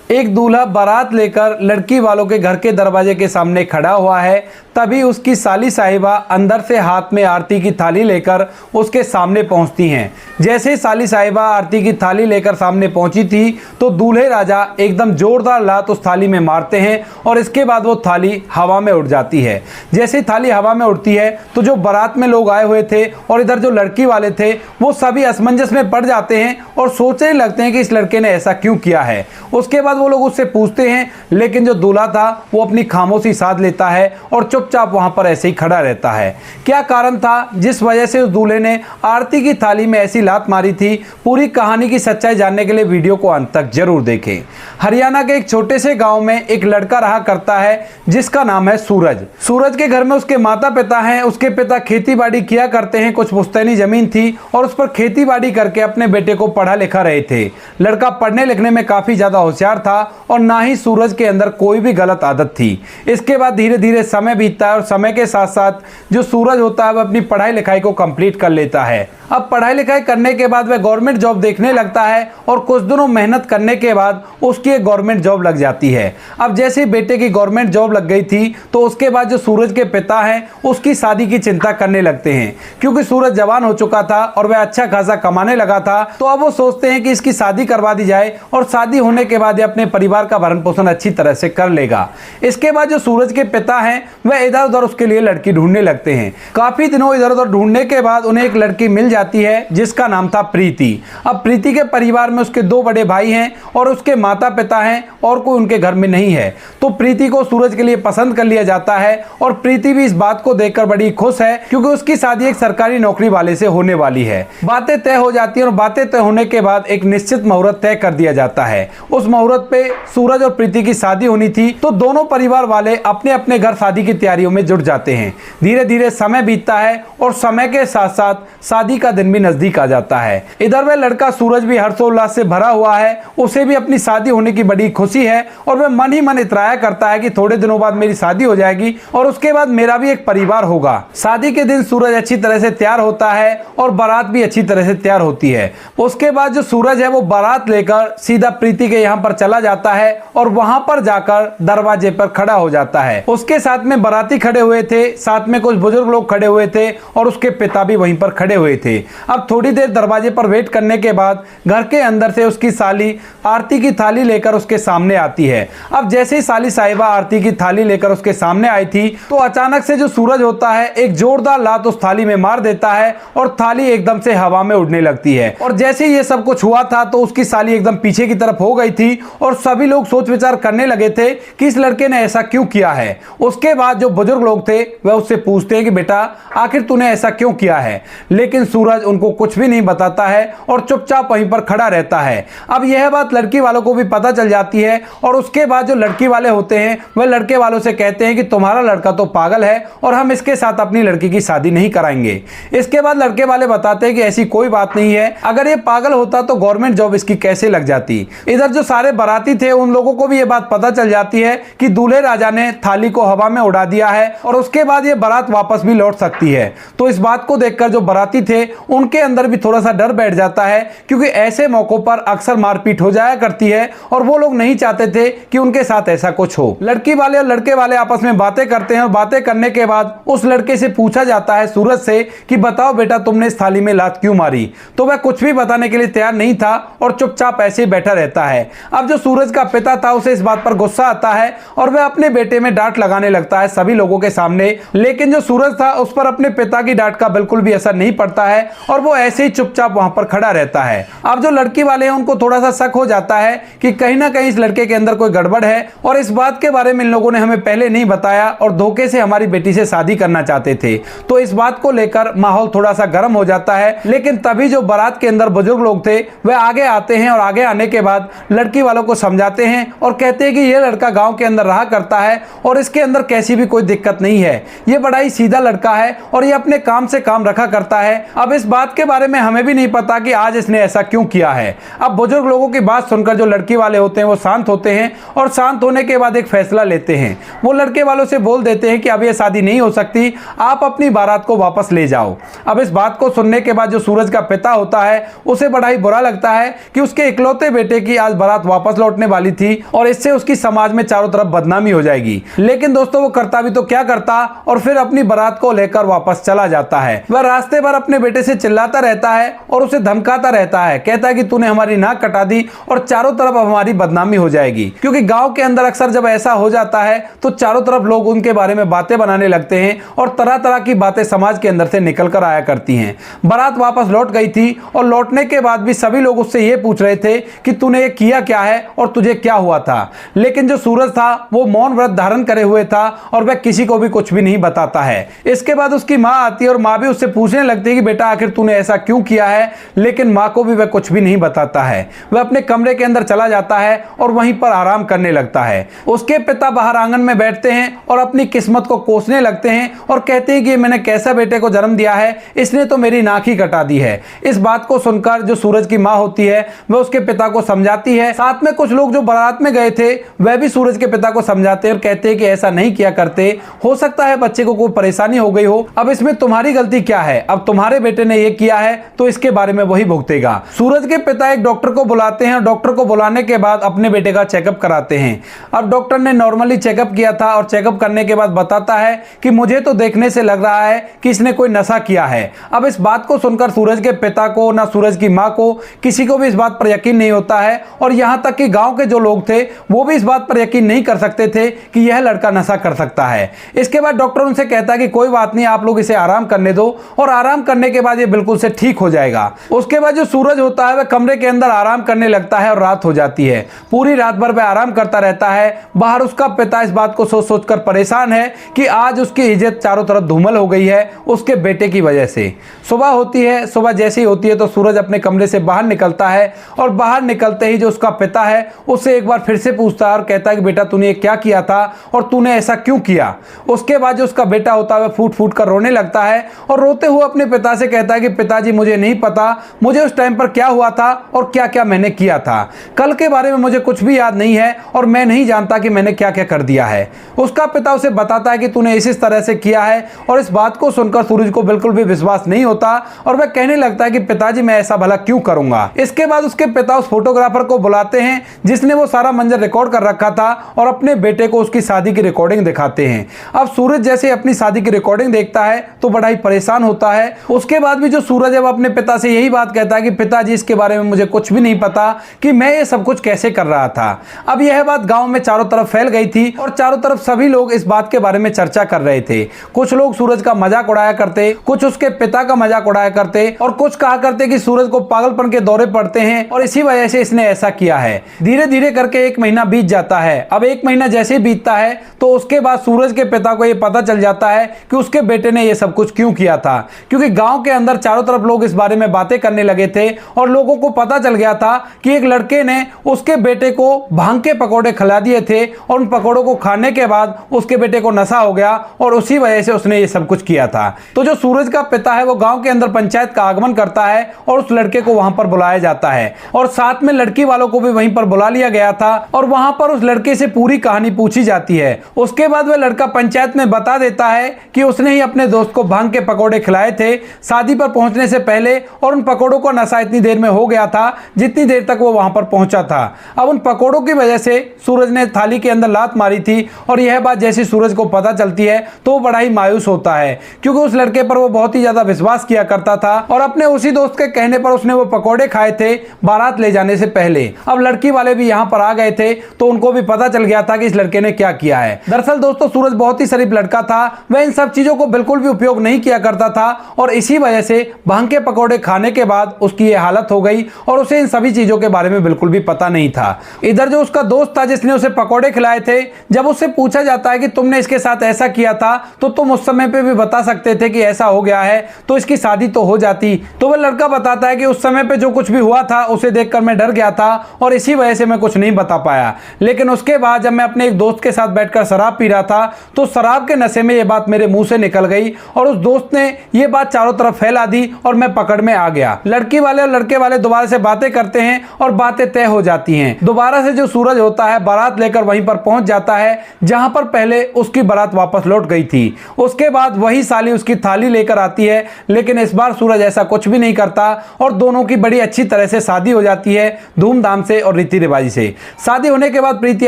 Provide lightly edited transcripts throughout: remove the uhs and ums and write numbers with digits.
एक दूल्हा बारात लेकर लड़की वालों के घर के दरवाजे के सामने खड़ा हुआ है। तभी उसकी साली साहिबा अंदर से हाथ में आरती की थाली लेकर उसके सामने पहुंचती हैं। जैसे ही साली साहिबा आरती की थाली लेकर सामने पहुंची थी तो दूल्हे राजा एकदम जोरदार लात उस थाली में मारते हैं और इसके बाद वो थाली हवा में उड़ जाती है। जैसे ही थाली हवा में उड़ती है तो जो बारात में लोग आए हुए थे और इधर जो लड़की वाले थे वो सभी असमंजस में पड़ जाते हैं और सोचने लगते हैं कि इस लड़के ने ऐसा क्यों किया है। उसके बाद वो लोग उससे पूछते हैं, लेकिन जो दूल्हा था वो अपनी खामोशी साध लेता है और चुपचाप वहां पर ऐसे ही खड़ा रहता है। क्या कारण था जिस वजह से उस दूल्हे ने आरती की थाली में ऐसी लात मारी थी? पूरी कहानी की सच्चाई जानने के लिए वीडियो को अंत तक जरूर देखें। हरियाणा के एक छोटे से गांव में एक लड़का रहा करता है जिसका नाम है सूरज। सूरज के घर में उसके माता पिता हैं। उसके पिता खेती बाड़ी किया करते हैं, कुछ पुश्तैनी जमीन थी और उस पर खेती बाड़ी करके अपने बेटे को पढ़ा लिखा रहे थे। लड़का पढ़ने लिखने में काफी ज्यादा होशियार था और ना ही सूरज के अंदर कोई भी गलत आदत थी। इसके बाद धीरे धीरे समय बीतता है और समय के साथ साथ जो सूरज होता है वह अपनी पढ़ाई लिखाई को कंप्लीट कर लेता है। अब पढ़ाई लिखाई करने के बाद वह गवर्नमेंट जॉब देखने लगता है और कुछ दिनों मेहनत करने के बाद उसकी एक गवर्नमेंट जॉब लग जाती है। अब जैसे बेटे की गवर्नमेंट जॉब लग गई थी तो उसके बाद जो सूरज के पिता हैं उसकी शादी की चिंता करने लगते हैं, क्योंकि सूरज जवान हो चुका था और वह अच्छा खासा कमाने लगा था। तो अब वो सोचते हैं कि इसकी शादी करवा दी जाए और शादी होने के बाद अपने परिवार का भरण पोषण अच्छी तरह से कर लेगा। इसके बाद जो सूरज के पिता हैं वह इधर उधर उसके लिए लड़की ढूंढने लगते हैं। काफी दिनों इधर उधर ढूंढने के बाद उन्हें एक लड़की मिल जाती है जिसका नाम था प्रीति। अब प्रीति के परिवार में उसके दो बड़े भाई हैं और उसके माता पिता हैं और कोई उनके घर में नहीं है। तो प्रीति को सूरज के लिए पसंद कर लिया जाता है और प्रीति भी इस बात को देखकर बड़ी खुश है, क्योंकि उसकी शादी एक सरकारी नौकरी वाले से होने वाली है। बातें तय हो जाती है और बातें तय होने के बाद एक निश्चित मुहूर्त तय कर दिया जाता है। उस मुहूर्त पे सूरज और प्रीति की शादी होनी थी, तो दोनों परिवार वाले अपने अपने घर शादी की तैयारियों में जुट जाते हैं। धीरे धीरे समय बीतता है और समय के साथ साथ शादी का दिन भी नजदीक आ जाता है। इधर वह लड़का सूरज भी हर्षोल्लास से भरा हुआ है। उसे भी अपनी शादी होने की बड़ी खुशी है और वह मन ही मन इतराया करता है कि थोड़े दिनों बाद मेरी शादी हो जाएगी और उसके बाद मेरा भी एक परिवार होगा। शादी के दिन सूरज अच्छी तरह से तैयार होता है और बारात भी अच्छी तरह से तैयार होती है। उसके बाद जो सूरज है वो बारात लेकर सीधा प्रीति के यहाँ पर चला जाता है और वहां पर जाकर दरवाजे पर खड़ा हो जाता है। उसके साथ में बाराती खड़े हुए थे, साथ में कुछ बुजुर्ग लोग खड़े हुए थे और उसके पिता भी वहीं पर खड़े हुए थे। अब थोड़ी देर दरवाजे पर वेट करने के बाद घर के अंदर से उसकी साली आरती की थाली लेकर उसके सामने आती है। अब जैसे ही साली साहिबा आरती की थाली लेकर उसके सामने आई थी तो अचानक से जो सूरज होता है एक जोरदार लात उस थाली में मार देता है और थाली एकदम से हवा में उड़ने लगती है। और जैसे ही ये सब कुछ हुआ था तो उसकी साली एकदम पीछे की तरफ हो गई थी और सभी लोग सोच विचार करने लगे थे कि इस लड़के ने ऐसा क्यों किया है। उसके बाद जो बुजुर्ग लोग थे वह उससे पूछते हैं कि बेटा आखिर तूने ऐसा क्यों किया है, लेकिन सूरज उनको कुछ भी नहीं बताता है और चुपचाप वहीं पर खड़ा रहता है। अब यह बात लड़की वालों को भी पता चल जाती है और उसके बाद जो लड़की वाले होते हैं वह लड़के वालों से कहते हैं कि तुम्हारा लड़का तो पागल है और हम इसके साथ अपनी लड़की की शादी नहीं कराएंगे। इसके बाद लड़के वाले बताते हैं कि ऐसी कोई बात नहीं है, अगर ये पागल होता तो गवर्नमेंट जॉब इसकी कैसे लग जाती। इधर जो सारे बाराती थे उन लोगों को भी ये बात पता चल जाती है कि दूल्हे राजा ने थाली को हवा में उड़ा दिया है और उसके बाद ये बारात वापस भी लौट सकती है। तो इस बात को देखकर जो बाराती थे उनके अंदर भी थोड़ा सा डर बैठ जाता है, क्योंकि ऐसे मौकों पर अक्सर मारपीट हो जाया करती है और वो लोग नहीं चाहते थे कि उनके साथ ऐसा कुछ हो। लड़की वाले और लड़के वाले आपस में बातें करते हैं और बातें करने के बाद उस लड़के से पूछा जाता है सूरज से कि बताओ बेटा तुमने इस थाली में लात क्यों मारी। तो वह कुछ भी बताने के लिए तैयार नहीं था और चुपचाप ऐसे ही बैठा रहता है। अब जो सूरज का पिता था उसे इस बात पर गुस्सा आता है और वह अपने बेटे में डांट लगाने लगता है सभी लोगों के सामने, लेकिन जो सूरज था उस पर अपने पिता की डांट का बिल्कुल भी असर नहीं पड़ता है और वो ऐसे ही चुपचाप वहां पर खड़ा रहता है। अब जो लड़की वाले हैं उनको थोड़ा सा शक हो जाता है कि कहीं ना कहीं इस लड़के के अंदर कोई गड़बड़ है और इस बात के बारे में इन लोगों ने हमें पहले नहीं बताया और धोखे से हमारी बेटी से शादी करना चाहते थे। तो इस बात को लेकर माहौल थोड़ा सा गर्म हो जाता है, लेकिन तभी जो बारात के अंदर बुजुर्ग लोग थे वह आगे आते हैं और आगे आने के बाद लड़की वालों को समझाते हैं और कहते हैं कि यह लड़का गांव के अंदर रहा करता है और इसके अंदर कैसी भी कोई दिक्कत नहीं है, ये बड़ा ही सीधा लड़का है और ये अपने काम से काम रखा करता है। अब इस बात के बारे में हमें भी नहीं पता कि आज इसने ऐसा क्यों किया है। अब बुजुर्ग लोगों की बात सुनकर जो लड़की वाले होते हैं वो शांत होते हैं और शांत होने के बाद बाद एक फैसला लेते हैं। वो लड़के वालों से बोल देते हैं कि अब ये शादी नहीं हो सकती, आप अपनी बारात को वापस ले जाओ। अब इस बात को सुनने के बाद जो सूरज का पिता होता है उसे बड़ा ही बुरा लगता है कि उसके इकलौते बेटे की आज बारात वापस लौटने वाली थी और इससे उसकी समाज में चारों तरफ बदनामी हो जाएगी। लेकिन दोस्तों वो करता भी तो क्या करता, और फिर अपनी बारात को लेकर वापस चला जाता है। वह रास्ते भर अपने बेटे से चिल्लाता रहता है और उसे धमकाता रहता है, कहता है कि तूने हमारी नाक कटा दी और चारों तरफ हमारी बदनामी हो जाएगी। क्योंकि गांव के अंदर अक्सर जब ऐसा हो जाता है तो चारों तरफ लोग उनके बारे में बातें बनाने लगते हैं और तरह तरह की बातें समाज के अंदर से निकल कर आया करती हैं। बारात वापस लौट गई थी और लौटने के बाद भी सभी लोग उससे यह पूछ रहे थे कि तूने ये किया क्या है और तुझे क्या हुआ था। लेकिन जो सूरज था वो मौन व्रत धारण करे हुए था और वह किसी को भी कुछ भी नहीं बताता है। इसके बाद उसकी मां आती है और मां भी उससे पूछने लगती है कि बेटा आखिर तूने ऐसा क्यों किया है, लेकिन मां को भी वह कुछ भी नहीं बताता है। वह अपने कमरे के अंदर चला जाता है और वहीं पर आराम करने लगता है। उसके पिता बाहर आंगन में बैठते हैं और अपनी किस्मत को कोसने लगते हैं और कहते हैं कि मैंने कैसा बेटे को जन्म दिया है, इसने तो मेरी नाक ही कटा दी है। इस बात को सुनकर जो सूरज की मां होती है वह उसके पिता को समझाती है। साथ में कुछ लोग जो बारात में गए थे वह भी सूरज के पिता को समझाते हैं और कहते हैं कि ऐसा नहीं किया करते, हो सकता है बच्चे को कोई परेशानी हो गई हो, अब इसमें तुम्हारी गलती क्या है, अब तुम्हारे बेटे ने यह किया है तो इसके बारे में वही भुगतेगा। सूरज के पिता एक डॉक्टर को बुलाते हैं और डॉक्टर को बुलाने के बाद अपने बेटे का चेकअप कराते हैं। अब डॉक्टर ने नॉर्मली चेकअप किया था और चेकअप करने के बाद बताता है कि मुझे तो देखने से लग रहा है कि इसने कोई नशा किया है। अब इस बात को सुनकर सूरज के पिता को, ना सूरज की मां को, किसी को भी इस बात पर यकीन नहीं होता है और यहां तक कि गांव के जो लोग थे वो भी इस बात पर यकीन नहीं कर सकते थे कि यह लड़का नशा कर सकता है। इसके बाद डॉक्टर उनसे कहता है कि कोई बात नहीं, आप लोग इसे आराम करने दो और आराम करने के बाद ये बिल्कुल से ठीक हो जाएगा। उसके बाद जो सूरज होता है वह कमरे के अंदर आराम करने लगता है और रात हो जाती है। पूरी रात भर वह आराम करता रहता है। बाहर उसका पिता इस बात को सोच सोचकर परेशान है कि आज उसकी इज्जत चारों तरफ धूमल हो गई है उसके बेटे की वजह से। सुबह होती है, सुबह जैसी होती है तो सूरज अपने कमरे से बाहर निकलता है और बाहर निकलते ही जो उसका पिता है उससे एक बार फिर से पूछता है और कहता है कि बेटा तूने क्या किया था और तूने ऐसा क्यों किया। उसके बाद जो उसका बेटा होता है वह फूट फूट कर रोने लगता है और रोते हुए अपने पिता से कहता है कि पिताजी मुझे नहीं पता मुझे उस टाइम पर क्या हुआ था और क्या क्या मैंने किया था, कल के बारे में मुझे कुछ भी याद नहीं है और मैं नहीं जानता कि मैंने क्या क्या कर दिया है। उसका पिता उसे बताता है कि तूने इस तरह से किया है और इस बात को सुनकर सूरज को बिल्कुल भी विश्वास नहीं होता और वह कहने लगता है कि पिताजी मैं ऐसा भला क्यों करूंगा। इसके बाद उसके पिता उस फोटोग्राफर को बुलाते हैं जिसने वो सारा मंजर रिकॉर्ड कर रखा था और अपने बेटे को उसकी शादी की रिकॉर्डिंग दिखाते हैं। अब सूरज जैसे अपनी शादी की रिकॉर्डिंग देखता है तो बड़ा ही परेशान होता है। उसके बाद भी जो सूरज है वो अपने पिता से यही बात कहता है कि पिताजी इसके बारे में मुझे कुछ भी नहीं पता कि मैं ये सब कुछ कैसे कर रहा था। अब यह बात गांव में चारों तरफ फैल गई थी और चारों तरफ सभी लोग इस बात के बारे में चर्चा कर रहे थे। कुछ लोग सूरज का मजाक उड़ाया करते, कुछ उसके पिता का मजाक उड़ाया करते और कुछ कहा करते कि सूरज को पागलपन के दौरे पड़ते हैं और इसी वजह से इसने ऐसा किया है। धीरे धीरे करके एक महीना बीत जाता है। अब एक महीना जैसे ही बीतता है तो उसके बाद सूरज के पिता को यह पता चल जाता है कि उसके बेटे ने यह सब कुछ क्यों किया था, क्योंकि गांव के अंदर चारों तरफ लोग इस बारे में बातें करने लगे थे और लोगों को पता चल गया था कि एक लड़के ने उसके बेटे को भांग के पकौड़े खिला दिए थे और उन पकौड़ों को खाने के बाद उसके बेटे को नशा हो गया और उसी वजह से उसने ये सब कुछ किया था। तो जो सूरज का पिता है वो गांव के अंदर पंचायत का आगमन करता है और उस लड़के को वहां पर बुलाया जाता है और साथ में लड़की वालों को भी वहीं पर बुला लिया गया था और वहां पर उस लड़के से पूरी कहानी पूछी जाती है। उसके बाद वह लड़का पंचायत में बता देता है कि उसने ही अपने दोस्त को भांग के पकौड़े खिलाए थे शादी पर पहुंचने से पहले और उन पकौड़ों का नशा इतनी देर में हो गया था जितनी देर तक वो वहां पर पहुंचा था। अब उन पकौड़ों की वजह से सूरज ने थाली के अंदर लात मारी थी और यह बात जैसे सूरज को पता चलती है तो वो बड़ा ही मायूस होता है, क्योंकि उस लड़के पर वो बहुत ही ज्यादा विश्वास किया करता था और अपने उसी दोस्त के कहने पर उसने वो पकौड़े खाए थे बारात ले जाने से पहले। अब लड़की वाले भी यहाँ पर आ गए थे तो उनको भी पता चल गया था कि इस लड़के ने क्या किया है। दरअसल दोस्तों सूरज बहुत ही शरीफ लड़का था, वह इन सब चीजों को बिल्कुल भी उपयोग नहीं किया करता था और इसी वजह से भांग के पकौड़े खाने के बाद उसकी ये हालत हो गई और उसे इन सभी चीजों के बारे में बिल्कुल भी पता नहीं था। इधर जो उसका दोस्त था जिसने उसे पकौड़े खिलाए थे, जब उससे पूछा जाता है कि तुमने इसके साथ ऐसा किया था तो तुम उस समय पे भी बता सकते थे कि ऐसा हो गया है तो इसकी शादी तो हो जाती। तो वह लड़का बताता है कि उस समय पे जो कुछ भी हुआ था उसे देखकर मैं डर गया था और इसी वजह से मैं कुछ नहीं बता पाया, लेकिन उसके बाद जब मैं अपने एक दोस्त के साथ बैठकर शराब पी रहा था तो शराब के नशे में ये बात मेरे मुंह से निकल गई और उस दोस्त ने ये बात चारों तरफ फैला दी और मैं पकड़ में आ गया। लड़की वाले और लड़के वाले दोबारा से बातें करते हैं और बातें तय हो जाती हैं। दोबारा से जो सूरज होता है बारात लेकर लेकर वहीं पर पहुंच जाता है जहां पर पहले उसकी बारात वापस लौट गई थी। उसके बाद वही साली उसकी थाली लेकर आती है, लेकिन इस बार सूरज ऐसा कुछ भी नहीं करता और दोनों की बड़ी अच्छी तरह से शादी हो जाती है, धूमधाम से और रीति रिवाजी से। शादी होने के बाद प्रीति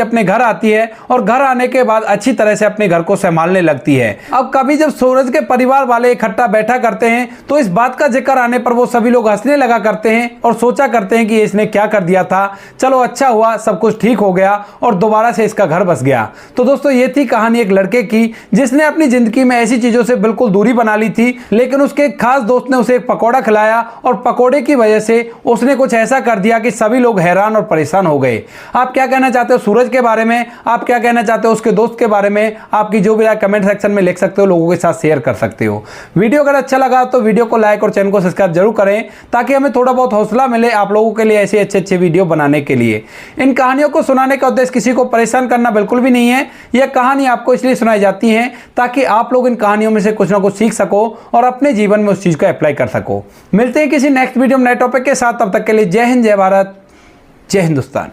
अपने घर आती है और घर आने के बाद अच्छी तरह से अपने घर को संभालने लगती है। अब कभी जब सूरज के परिवार वाले इकट्ठा बैठा करते हैं तो इस बात का जिक्र आने पर वो सभी लोग हंसने लगा करते हैं और सोचा करते हैं कि इसने क्या कर दिया था, चलो अच्छा हुआ सब कुछ ठीक हो गया और दोबारा से इसका घर बस गया। तो दोस्तों ये थी कहानी एक लड़के की जिसने अपनी जिंदगी में ऐसी चीजों से बिल्कुल दूरी बना ली थी, लेकिन उसके एक खास दोस्त ने उसे एक पकौड़ा खिलाया और पकौड़े की वजह से उसने कुछ ऐसा कर दिया कि सभी लोग हैरान और परेशान हो गए। आप क्या कहना चाहते हो सूरज के बारे में, आप क्या कहना चाहते हो उसके दोस्त के बारे में, आपकी जो भी राय कमेंट सेक्शन में लिख सकते हो, लोगों के साथ शेयर कर सकते हो। वीडियो अगर अच्छा लगा तो वीडियो को लाइक और चैनल को सब्सक्राइब जरूर करें ताकि हमें थोड़ा बहुत हौसला मिले आप लोगों के लिए ऐसे अच्छे वीडियो बनाने के लिए। इन कहानियों को सुनाने का उद्देश्य किसी को परेशान करना बिल्कुल भी नहीं है। यह कहानी आपको इसलिए सुनाई जाती है ताकि आप लोग इन कहानियों में से कुछ ना कुछ सीख सको और अपने जीवन में उस चीज को अप्लाई कर सको। मिलते हैं किसी नेक्स्ट वीडियो में नए टॉपिक के साथ, तब तक के लिए जय हिंद, जय भारत, जय हिंदुस्तान।